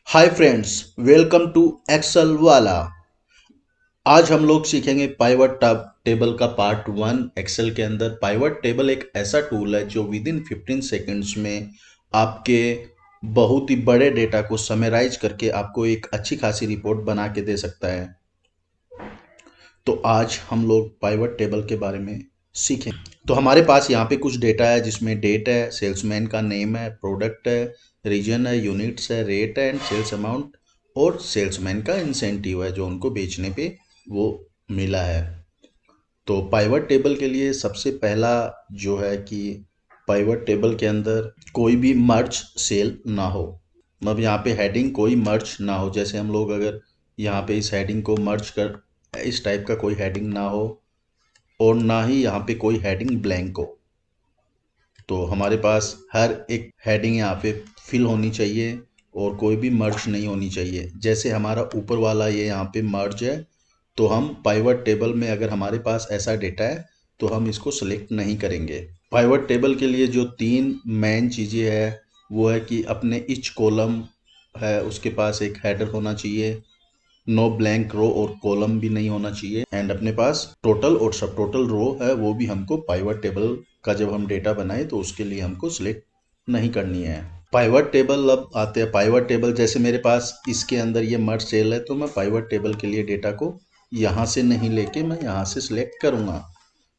Hi friends, welcome to Excel वाला। आज हम लोग सीखेंगे पाइवट टेबल का पार्ट वन। एक्सेल के अंदर पाइवट टेबल एक ऐसा टूल है जो विद इन 15 सेकेंड्स में आपके बहुत ही बड़े डेटा को समराइज करके आपको एक अच्छी खासी रिपोर्ट बना के दे सकता है। तो आज हम लोग पाइवट टेबल के बारे में सीखें। तो हमारे पास यहाँ पे कुछ डेटा है जिसमें डेट है, सेल्समैन का नेम है, प्रोडक्ट है, रीजन है, यूनिट्स है, रेट है एंड सेल्स अमाउंट और सेल्समैन का इंसेंटिव है जो उनको बेचने पे वो मिला है। तो पाइवट टेबल के लिए सबसे पहला जो है कि पाइवट टेबल के अंदर कोई भी मर्ज सेल ना हो। मतलब यहाँ पे हेडिंग कोई मर्ज ना हो। जैसे हम लोग अगर यहाँ पे इस हेडिंग को मर्ज कर इस टाइप का कोई हेडिंग ना हो और ना ही यहाँ पे कोई हेडिंग ब्लैंक हो। तो हमारे पास हर एक हेडिंग यहाँ पे फिल होनी चाहिए और कोई भी मर्ज नहीं होनी चाहिए। जैसे हमारा ऊपर वाला ये यहाँ पे मर्ज है, तो हम पाइवट टेबल में अगर हमारे पास ऐसा डेटा है तो हम इसको सिलेक्ट नहीं करेंगे। पाइवट टेबल के लिए जो तीन मेन चीज़ें हैं वो है कि अपने ईच कॉलम है उसके पास एक हेडर होना चाहिए, नो ब्लैंक रो और कॉलम भी नहीं होना चाहिए एंड अपने पास टोटल और सब टोटल रो है वो भी हमको पाइवट टेबल का जब हम डेटा बनाए तो उसके लिए हमको सिलेक्ट नहीं करनी है। पाइवट टेबल अब आते हैं। पाइवट टेबल जैसे मेरे पास इसके अंदर ये मर्ज सेल है तो मैं पाइवट टेबल के लिए डेटा को यहाँ से नहीं लेके मैं यहाँ से सिलेक्ट करूँगा।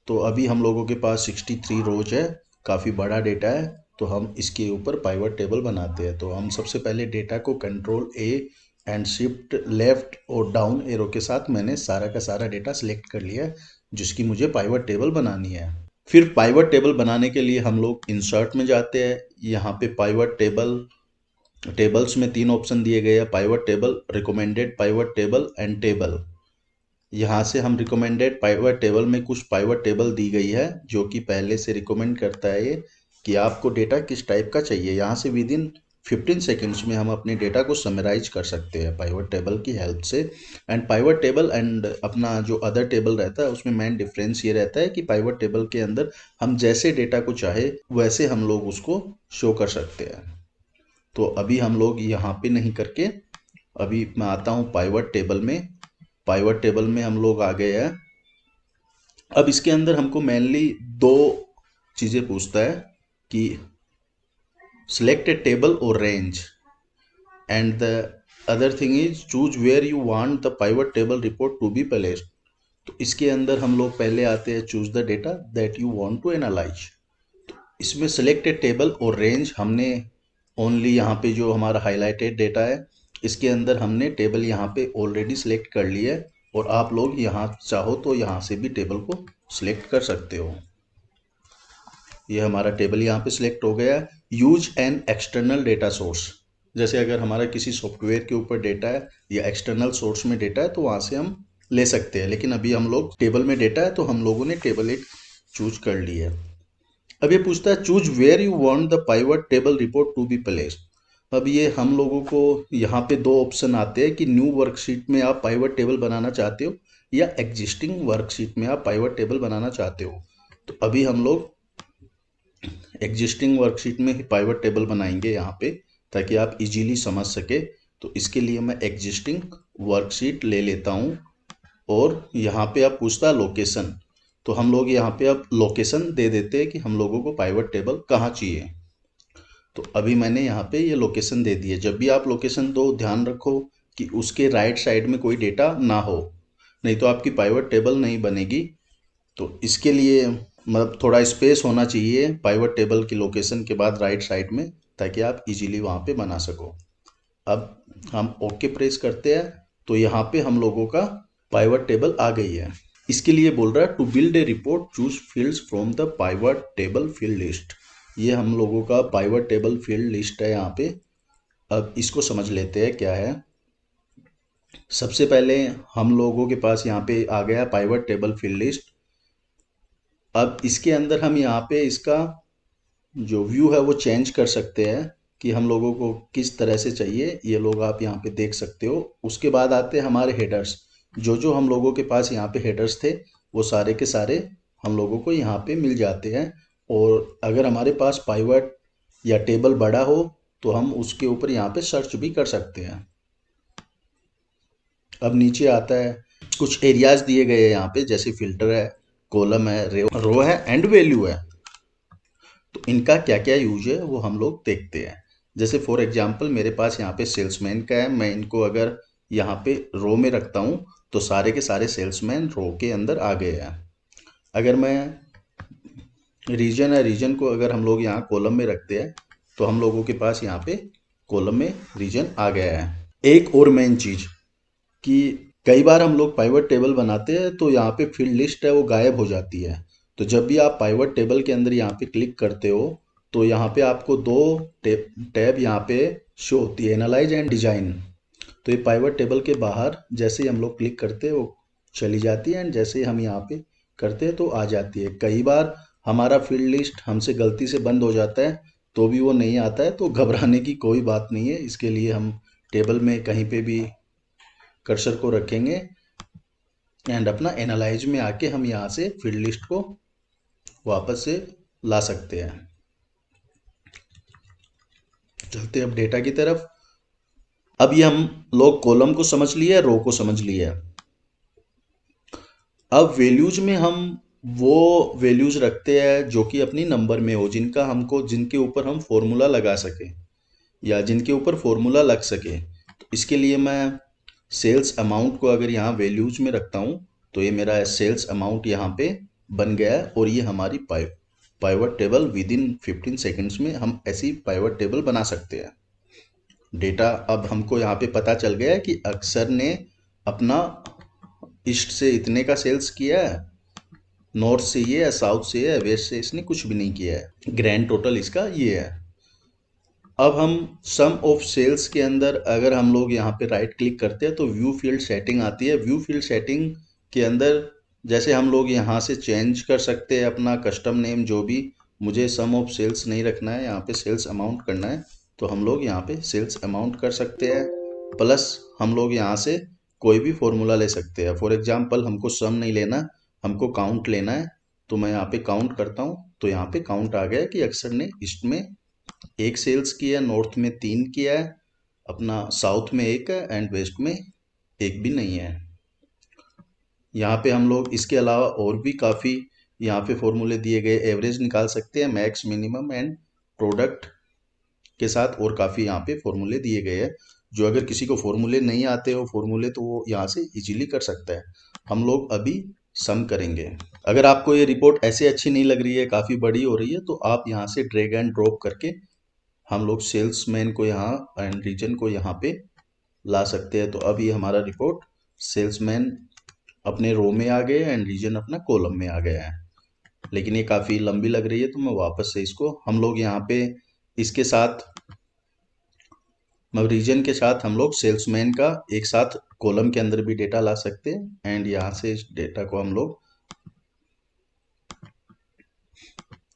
तो अभी हम लोगों के पास 63 रोज है, काफ़ी बड़ा डेटा है। तो हम इसके ऊपर पाइवट टेबल बनाते हैं। तो हम सबसे पहले डेटा को control A and shift left और डाउन एरो के साथ मैंने सारा का सारा डेटा सिलेक्ट कर लिया है जिसकी मुझे पाइवट टेबल बनानी है। फिर पाइवट टेबल बनाने के लिए हम लोग इंसर्ट में जाते हैं। यहाँ पे पाइवट टेबल टेबल्स में तीन ऑप्शन दिए गए हैं, pivot table, recommended pivot table and table. यहाँ से हम रिकमेंडेड पाइवट टेबल में कुछ पाइवट टेबल दी गई है जो कि पहले से रिकमेंड करता है ये कि आपको डेटा किस टाइप का चाहिए। यहाँ से विद इन 15 सेकेंड्स में हम अपने डेटा को समराइज कर सकते हैं पाइवट टेबल की हेल्प से। एंड पाइवट टेबल एंड अपना जो अदर टेबल रहता है उसमें मेन डिफरेंस ये रहता है कि पाइवट टेबल के अंदर हम जैसे डेटा को चाहे वैसे हम लोग उसको शो कर सकते हैं। तो अभी हम लोग यहाँ पे नहीं करके अभी मैं आता हूँ पाइवट टेबल में। पाइवट टेबल में हम लोग आ गए हैं। अब इसके अंदर हमको मेनली दो चीज़ें पूछता है कि सिलेक्ट ए टेबल और range and the other thing is choose where you want the pivot table report to be placed. तो इसके अंदर हम लोग पहले आते हैं choose the data that you want to analyse. इसमें सिलेक्ट ए टेबल और रेंज हमने ओनली यहाँ पे जो हमारा हाईलाइटेड डेटा है इसके अंदर हमने टेबल यहाँ पे ऑलरेडी सिलेक्ट कर लिया है और आप लोग यहाँ चाहो तो यहाँ से भी टेबल को सिलेक्ट कर सकते हो। ये हमारा टेबल यहाँ पे सिलेक्ट हो गया है। Use an external data source, जैसे अगर हमारा किसी सॉफ्टवेयर के ऊपर डेटा है या एक्सटर्नल सोर्स में डेटा है तो वहाँ से हम ले सकते हैं, लेकिन अभी हम लोग टेबल में डेटा है तो हम लोगों ने टेबल एक चूज कर ली है। अब ये पूछता है choose where you want the pivot table report to be placed. अब ये हम लोगों को यहाँ पे दो ऑप्शन आते हैं कि न्यू वर्कशीट में आप पाइवट टेबल बनाना चाहते हो या एग्जिस्टिंग वर्कशीट में आप पाइवट टेबल बनाना चाहते हो। तो अभी हम लोग एग्जिस्टिंग वर्कशीट में ही पाइवट टेबल बनाएंगे यहाँ पे ताकि आप इजीली समझ सके। तो इसके लिए मैं एग्जिस्टिंग वर्कशीट ले लेता हूँ और यहाँ पे आप पूछता है लोकेशन। तो हम लोग यहाँ पे अब लोकेशन दे देते हैं कि हम लोगों को पाइवट टेबल कहाँ चाहिए। तो अभी मैंने यहाँ पे ये लोकेशन दे दी है। जब भी आप लोकेशन दो ध्यान रखो कि उसके राइट साइड में कोई डेटा ना हो, नहीं तो आपकी पाइवट टेबल नहीं बनेगी। तो इसके लिए मतलब थोड़ा स्पेस होना चाहिए पाइवट टेबल की लोकेशन के बाद राइट साइड में ताकि आप इजीली वहाँ पे बना सको। अब हम ओके प्रेस करते हैं तो यहाँ पे हम लोगों का पाइवट टेबल आ गई है। इसके लिए बोल रहा है to build a report choose fields from the pivot table field list. ये हम लोगों का पाइवट टेबल फील्ड लिस्ट है यहाँ पे। अब इसको समझ लेते हैं क्या है। सबसे पहले हम लोगों के पास यहाँ पे आ गया पाइवट टेबल फील्ड लिस्ट। अब इसके अंदर हम यहाँ पे इसका जो व्यू है वो चेंज कर सकते हैं कि हम लोगों को किस तरह से चाहिए। ये लोग आप यहाँ पे देख सकते हो। उसके बाद आते हैं हमारे हेडर्स। जो जो हम लोगों के पास यहाँ पे हेडर्स थे वो सारे के सारे हम लोगों को यहाँ पे मिल जाते हैं। और अगर हमारे पास पाइवट या टेबल बड़ा हो तो हम उसके ऊपर यहाँ पे सर्च भी कर सकते हैं। अब नीचे आता है, कुछ एरियाज दिए गए हैं यहाँ पे, जैसे फिल्टर है, कॉलम है, रो है एंड वैल्यू है। तो इनका क्या क्या यूज है वो हम लोग देखते हैं। जैसे फॉर एग्जांपल मेरे पास यहाँ पे सेल्समैन का है, मैं इनको अगर यहाँ पे रो में रखता हूँ तो सारे के सारे सेल्समैन रो के अंदर आ गए हैं। अगर मैं रीजन है, रीजन को अगर हम लोग यहाँ कॉलम में रखते हैं तो हम लोगों के पास यहाँ पे कॉलम में रीजन आ गया है। एक और मेन चीज कि कई बार हम लोग पाइवट टेबल बनाते हैं तो यहाँ पे फील्ड लिस्ट है वो गायब हो जाती है। तो जब भी आप पाइवट टेबल के अंदर यहाँ पे क्लिक करते हो तो यहाँ पे आपको दो टैब यहाँ पे शो होती है, एनालाइज एंड डिजाइन। तो ये पाइवट टेबल के बाहर जैसे ही हम लोग क्लिक करते हैं वो चली जाती है, एंड जैसे ही हम यहाँ पे करते हैं तो आ जाती है। कई बार हमारा फील्ड लिस्ट हमसे गलती से बंद हो जाता है तो भी वो नहीं आता है, तो घबराने की कोई बात नहीं है। इसके लिए हम टेबल में कहीं पे भी कर्सर को रखेंगे एंड अपना एनालाइज में आके हम यहाँ से फील्ड लिस्ट को वापस से ला सकते हैं। चलते अब डेटा की तरफ। अब ये हम लोग कॉलम को समझ लिए, रो को समझ लिए। अब वैल्यूज में हम वो वैल्यूज रखते हैं जो कि अपनी नंबर में हो, जिनके ऊपर हम फॉर्मूला लगा सके या जिनके ऊपर फॉर्मूला लग सके। तो इसके लिए मैं सेल्स अमाउंट को अगर यहाँ वैल्यूज में रखता हूँ तो ये मेरा सेल्स अमाउंट यहाँ पे बन गया है, और ये हमारी pivot table with in 15 seconds में हम ऐसी पाइवट टेबल बना सकते हैं। डेटा अब हमको यहाँ पे पता चल गया है कि अक्सर ने अपना ईस्ट से इतने का सेल्स किया है, नॉर्थ से ये है, साउथ से ये है, वेस्ट से इसने कुछ भी नहीं किया है। ग्रैंड टोटल इसका ये है। अब हम सम ऑफ सेल्स के अंदर अगर हम लोग यहाँ पे राइट क्लिक करते हैं तो व्यू फील्ड सेटिंग आती है। व्यू फील्ड सेटिंग के अंदर जैसे हम लोग यहाँ से चेंज कर सकते हैं अपना कस्टम नेम, जो भी। मुझे सम ऑफ सेल्स नहीं रखना है, यहाँ पे सेल्स अमाउंट करना है, तो हम लोग यहाँ पे सेल्स अमाउंट कर सकते हैं। प्लस हम लोग यहाँ से कोई भी फॉर्मूला ले सकते हैं। फॉर एग्जाम्पल हमको सम नहीं लेना, हमको काउंट लेना है, तो मैं यहाँ पे काउंट करता हूँ तो यहाँ पे काउंट आ गया कि अक्सर ने ईस्ट में एक सेल्स किया है, नॉर्थ में 3 किया है, अपना साउथ में 1 है एंड वेस्ट में 1 भी नहीं है। यहाँ पे हम लोग इसके अलावा और भी काफ़ी यहाँ पे फॉर्मूले दिए गए, एवरेज निकाल सकते हैं, मैक्स, मिनिमम एंड प्रोडक्ट के साथ और काफ़ी यहाँ पे फॉर्मूले दिए गए हैं। जो अगर किसी को फॉर्मूले नहीं आते हो फॉर्मूले, तो वो यहाँ से इजीली कर सकता है। हम लोग अभी सम करेंगे। अगर आपको ये रिपोर्ट ऐसे अच्छी नहीं लग रही है, काफ़ी बड़ी हो रही है, तो आप यहाँ से ड्रैग एंड ड्रॉप करके हम लोग सेल्समैन को यहाँ एंड रीजन को यहाँ पे ला सकते हैं। तो अब ये हमारा रिपोर्ट सेल्समैन अपने रो में आ गए एंड रीजन अपना कॉलम में आ गया है। लेकिन ये काफ़ी लंबी लग रही है तो मैं वापस से इसको, हम लोग यहाँ पे इसके साथ रीजन के साथ हम लोग सेल्समैन का एक साथ कॉलम के अंदर भी डेटा ला सकते हैं, एंड यहाँ से इस डेटा को हम लोग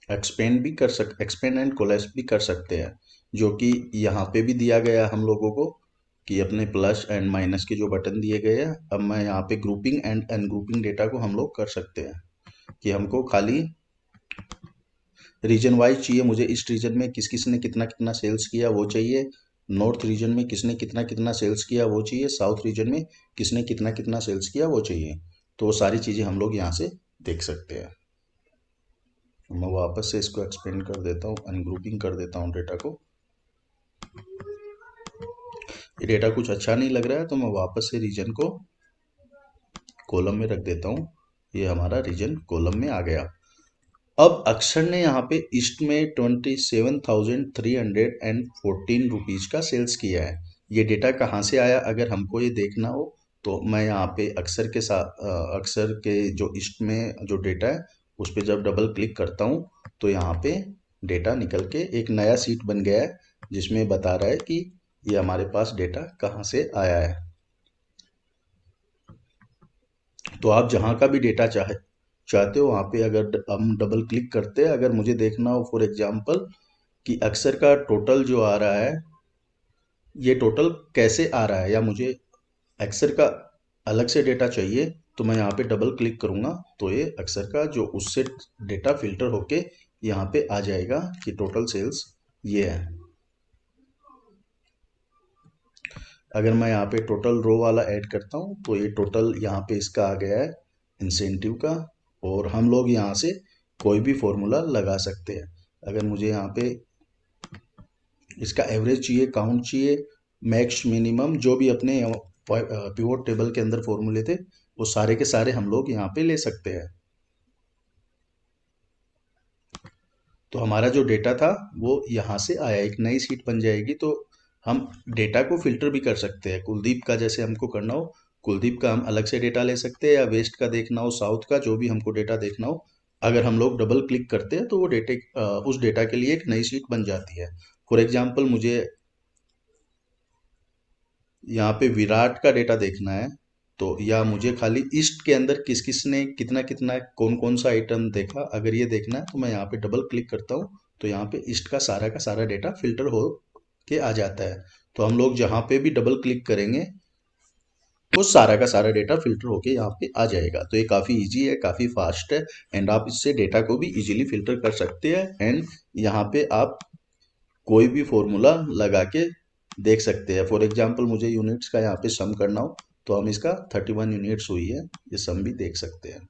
एक्सपेंड एंड कोलैप्स भी कर सकते हैं, जो कि यहाँ पे भी दिया गया हम लोगों को कि अपने प्लस एंड माइनस के जो बटन दिए गए हैं। अब मैं यहाँ पे ग्रुपिंग एंड अनग्रुपिंग डेटा को हम लोग कर सकते हैं कि हमको खाली रीजन वाइज चाहिए। मुझे इस रीजन में किस किस ने कितना कितना सेल्स किया वो चाहिए, नॉर्थ रीजन में किसने कितना कितना सेल्स किया वो चाहिए, साउथ रीजन में किसने कितना कितना सेल्स किया वो चाहिए। तो वो सारी चीज़ें हम लोग यहाँ से देख सकते हैं। मैं वापस से इसको एक्सपेंड कर देता हूँ, अनग्रुपिंग कर देता हूँ डेटा को। ये डेटा कुछ अच्छा नहीं लग रहा है तो मैं वापस से रीजन को कॉलम में रख देता हूँ। ये हमारा रीजन कॉलम में आ गया। अब अक्षर ने यहाँ पे ईस्ट में 27,314 रुपीज़ का सेल्स किया है। ये डेटा कहाँ से आया अगर हमको ये देखना हो तो मैं यहाँ पे अक्षर के साथ अक्षर के जो ईस्ट में जो डेटा है उस पर जब डबल क्लिक करता हूँ तो यहाँ पे डेटा निकल के एक नया सीट बन गया है जिसमें बता रहा है कि ये हमारे पास डेटा कहाँ से आया है। तो आप जहाँ का भी डेटा चाहते हो वहाँ पे अगर हम डबल क्लिक करते हैं, अगर मुझे देखना हो फॉर एग्जांपल कि अक्षर का टोटल जो आ रहा है ये टोटल कैसे आ रहा है, या मुझे अक्षर का अलग से डेटा चाहिए, तो मैं यहाँ पे डबल क्लिक करूँगा तो ये अक्षर का जो उससे डेटा फिल्टर होके यहाँ पे आ जाएगा कि टोटल सेल्स ये है। अगर मैं यहाँ पे टोटल रो वाला ऐड करता हूँ तो ये टोटल यहाँ पे इसका आ गया है इंसेंटिव का। और हम लोग यहाँ से कोई भी फॉर्मूला लगा सकते हैं। अगर मुझे यहाँ पे इसका एवरेज चाहिए, काउंट चाहिए, मैक्स मिनिमम, जो भी अपने पिवोट टेबल के अंदर फॉर्मूले थे वो सारे के सारे हम लोग यहाँ पे ले सकते हैं। तो हमारा जो डेटा था वो यहाँ से आया, एक नई शीट बन जाएगी। तो हम डेटा को फिल्टर भी कर सकते हैं, कुलदीप का जैसे हमको करना हो, कुलदीप का हम अलग से डेटा ले सकते हैं, या वेस्ट का देखना हो, साउथ का, जो भी हमको डेटा देखना हो। अगर हम लोग डबल क्लिक करते हैं तो वो डेटे उस डेटा के लिए एक नई शीट बन जाती है। फॉर एग्जाम्पल मुझे यहाँ पे विराट का डेटा देखना है, तो या मुझे खाली ईस्ट के अंदर किस किस ने कितना कितना कौन कौन सा आइटम देखा, अगर ये देखना है तो मैं यहाँ पे डबल क्लिक करता हूँ तो यहाँ पे ईस्ट का सारा डेटा फिल्टर हो के आ जाता है। तो हम लोग जहाँ पे भी डबल क्लिक करेंगे वो सारा का सारा डेटा फिल्टर होके यहाँ पे आ जाएगा। तो ये काफ़ी इजी है, काफ़ी फास्ट है, एंड आप इससे डेटा को भी इजीली फिल्टर कर सकते हैं। एंड यहाँ पे आप कोई भी फॉर्मूला लगा के देख सकते हैं। फॉर एग्जांपल मुझे यूनिट्स का यहाँ पे सम करना हो तो हम इसका 31 यूनिट्स हुई है, ये सम भी देख सकते हैं।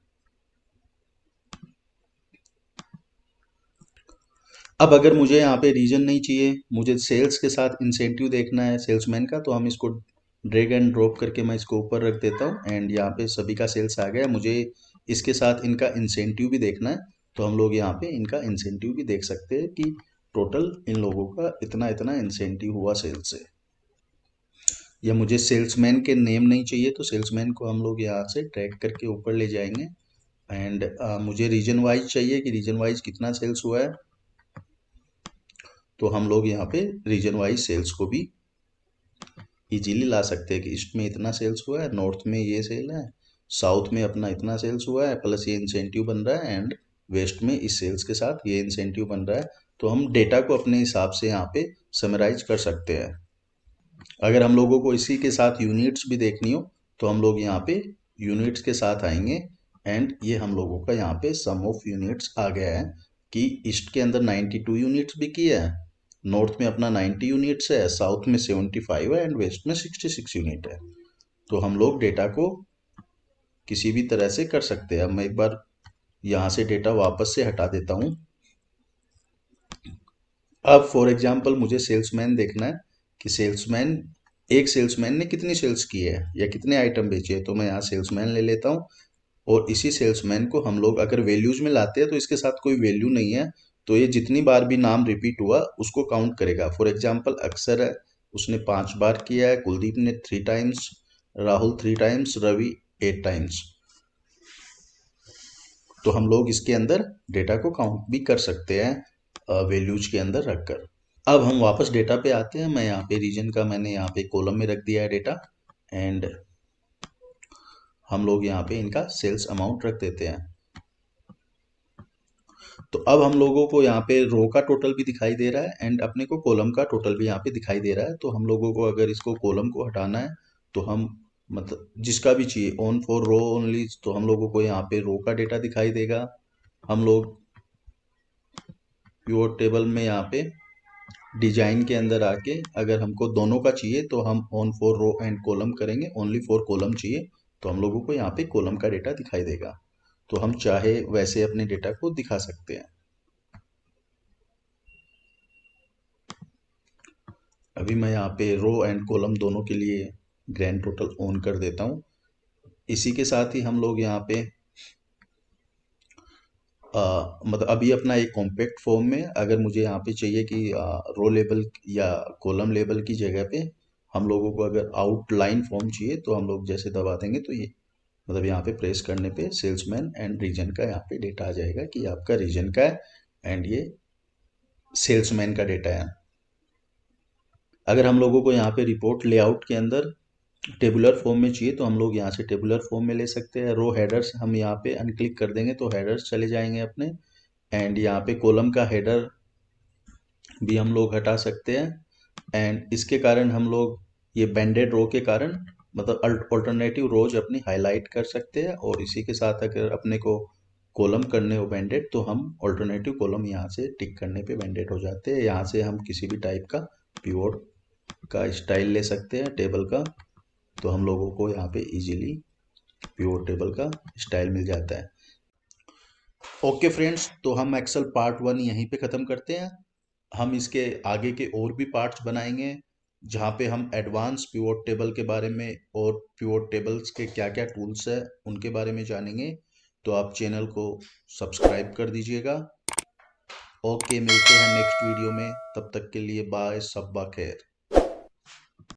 अब अगर मुझे यहाँ पे रीजन नहीं चाहिए, मुझे सेल्स के साथ इंसेंटिव देखना है सेल्समैन का, तो हम इसको ड्रैग एंड ड्रॉप करके मैं इसको ऊपर रख देता हूँ एंड यहाँ पे सभी का सेल्स आ गया। मुझे इसके साथ इनका इंसेंटिव भी देखना है तो हम लोग यहाँ पे इनका इंसेंटिव भी देख सकते हैं कि टोटल इन लोगों का इतना इतना इंसेंटिव हुआ सेल्स से। या मुझे सेल्समैन के नेम नहीं चाहिए तो सेल्समैन को हम लोग यहाँ से ट्रैक करके ऊपर ले जाएंगे। एंड मुझे रीजन वाइज चाहिए कि रीजन वाइज कितना सेल्स हुआ है, तो हम लोग यहाँ पे रीजन वाइज सेल्स को भी इजीली ला सकते हैं कि ईस्ट में इतना सेल्स हुआ है, नॉर्थ में ये सेल है, साउथ में अपना इतना सेल्स हुआ है, प्लस ये इंसेंटिव बन रहा है, एंड वेस्ट में इस सेल्स के साथ ये इंसेंटिव बन रहा है। तो हम डेटा को अपने हिसाब से यहाँ पे समराइज कर सकते हैं। अगर हम लोगों को इसी के साथ यूनिट्स भी देखनी हो तो हम लोग यहाँ पे यूनिट्स के साथ आएंगे एंड ये हम लोगों का यहाँ पे सम ऑफ यूनिट्स आ गया है कि ईस्ट के अंदर 92 यूनिट्स भी किया है, नॉर्थ में अपना 90 यूनिट्स है, साउथ में 75 है एंड वेस्ट में 66 यूनिट है। तो हम लोग डेटा को किसी भी तरह से कर सकते हैं। अब मैं एक बार यहाँ से डेटा वापस से हटा देता हूँ। अब फॉर एग्जांपल मुझे सेल्समैन देखना है कि सेल्समैन एक सेल्समैन ने कितनी सेल्स की है या कितने आइटम बेचे हैं, तो मैं यहाँ सेल्समैन ले लेता हूँ। और इसी सेल्समैन को हम लोग अगर वैल्यूज में लाते हैं तो इसके साथ कोई वैल्यू नहीं है, तो ये जितनी बार भी नाम रिपीट हुआ उसको काउंट करेगा। फॉर एग्जांपल अक्षर है, उसने 5 बार किया है, कुलदीप ने 3 times, Rahul 3 times, Ravi 8 times. तो हम लोग इसके अंदर डेटा को काउंट भी कर सकते हैं वैल्यूज के अंदर रखकर। अब हम वापस डेटा पे आते हैं। मैं यहाँ पे रीजन का मैंने यहाँ पे कॉलम में रख दिया है डेटा, एंड हम लोग यहाँ पे इनका सेल्स अमाउंट रख देते हैं। तो अब हम लोगों को यहाँ पे रो का टोटल भी दिखाई दे रहा है एंड अपने को कॉलम का टोटल भी यहाँ पे दिखाई दे रहा है। तो हम लोगों को अगर इसको कॉलम को हटाना है तो हम मतलब जिसका भी चाहिए ऑन फॉर रो ओनली, तो हम लोगों को यहाँ पे रो का डेटा दिखाई देगा। हम लोग पिवोट टेबल में यहाँ पे डिजाइन के अंदर आके अगर हमको दोनों का चाहिए तो हम on for row and column करेंगे, ओनली फॉर कॉलम चाहिए तो हम लोगों को यहाँ पे कॉलम का डेटा दिखाई देगा। तो हम चाहे वैसे अपने डेटा को दिखा सकते हैं। अभी मैं यहाँ पे रो एंड कॉलम दोनों के लिए ग्रैंड टोटल ऑन कर देता हूँ। इसी के साथ ही हम लोग यहाँ पे मतलब अभी अपना एक कॉम्पैक्ट फॉर्म में अगर मुझे यहाँ पे चाहिए कि रो लेबल या कॉलम लेबल की जगह पे हम लोगों को अगर आउटलाइन फॉर्म चाहिए तो हम लोग जैसे दबा देंगे तो ये मतलब यहाँ पे प्रेस करने पे सेल्समैन एंड रीजन का यहाँ पे डेटा आ जाएगा कि आपका रीजन का है एंड ये सेल्समैन का डेटा है। अगर हम लोगों को यहाँ पे रिपोर्ट लेआउट के अंदर टेबुलर फॉर्म में चाहिए तो हम लोग यहाँ से टेबुलर फॉर्म में ले सकते हैं। रो हेडर्स हम यहाँ पे अनक्लिक कर देंगे तो हेडर्स चले जाएंगे अपने, एंड यहाँ पे कॉलम का हेडर भी हम लोग हटा सकते हैं। एंड इसके कारण हम लोग ये बैंडेड रो के कारण मतलब अल्टरनेटिव रोज अपनी हाईलाइट कर सकते हैं। और इसी के साथ अगर अपने को कॉलम करने हो बैंडेड तो हम अल्टरनेटिव कॉलम यहाँ से टिक करने पे बैंडेड हो जाते हैं। यहाँ से हम किसी भी टाइप का पिवोट का स्टाइल ले सकते हैं टेबल का, तो हम लोगों को यहाँ पे इजीली पिवोट टेबल का स्टाइल मिल जाता है। ओके फ्रेंड्स, तो हम एक्सेल पार्ट 1 यहीं पे ख़त्म करते हैं। हम इसके आगे के और भी पार्ट्स बनाएंगे जहाँ पे हम एडवांस पिवोट टेबल के बारे में और पिवोट टेबल्स के क्या क्या टूल्स है उनके बारे में जानेंगे। तो आप चैनल को सब्सक्राइब कर दीजिएगा। ओके, मिलते हैं नेक्स्ट वीडियो में, तब तक के लिए बाय, सब्बा खैर।